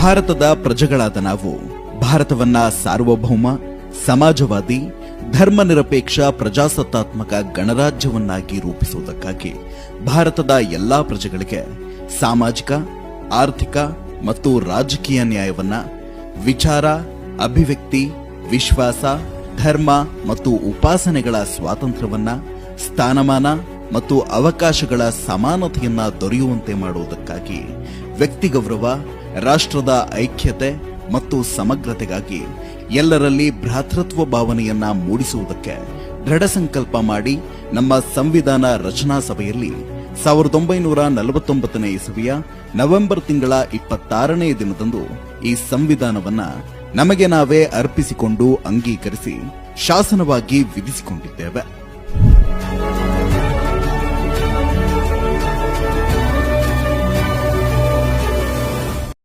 ಭಾರತದ ಪ್ರಜೆಗಳಾದ ನಾವು ಭಾರತವನ್ನ ಸಾರ್ವಭೌಮ, ಸಮಾಜವಾದಿ, ಧರ್ಮನಿರಪೇಕ್ಷ ಪ್ರಜಾಸತ್ತಾತ್ಮಕ ಗಣರಾಜ್ಯವನ್ನಾಗಿ ರೂಪಿಸುವುದಕ್ಕಾಗಿ ಭಾರತದ ಎಲ್ಲಾ ಪ್ರಜೆಗಳಿಗೆ ಸಾಮಾಜಿಕ, ಆರ್ಥಿಕ ಮತ್ತು ರಾಜಕೀಯ ನ್ಯಾಯವನ್ನ, ವಿಚಾರ, ಅಭಿವ್ಯಕ್ತಿ, ವಿಶ್ವಾಸ, ಧರ್ಮ ಮತ್ತು ಉಪಾಸನೆಗಳ ಸ್ವಾತಂತ್ರ್ಯವನ್ನ, ಸ್ಥಾನಮಾನ ಮತ್ತು ಅವಕಾಶಗಳ ಸಮಾನತೆಯನ್ನ ದೊರೆಯುವಂತೆ ಮಾಡುವುದಕ್ಕಾಗಿ ವ್ಯಕ್ತಿಗೌರವ, ರಾಷ್ಟ್ರದ ಐಕ್ಯತೆ ಮತ್ತು ಸಮಗ್ರತೆಗಾಗಿ ಎಲ್ಲರಲ್ಲಿ ಭ್ರಾತೃತ್ವ ಭಾವನೆಯನ್ನ ಮೂಡಿಸುವುದಕ್ಕೆ ದೃಢ ಸಂಕಲ್ಪ ಮಾಡಿ ನಮ್ಮ ಸಂವಿಧಾನ ರಚನಾ ಸಭೆಯಲ್ಲಿ 1949ನೇ ಇಸವಿಯ ನವೆಂಬರ್ ತಿಂಗಳ 26ನೇ ದಿನದಂದು ಈ ಸಂವಿಧಾನವನ್ನ ನಮಗೆ ನಾವೇ ಅರ್ಪಿಸಿಕೊಂಡು ಅಂಗೀಕರಿಸಿ ಶಾಸನವಾಗಿ ವಿಧಿಸಿಕೊಂಡಿದ್ದೇವೆ.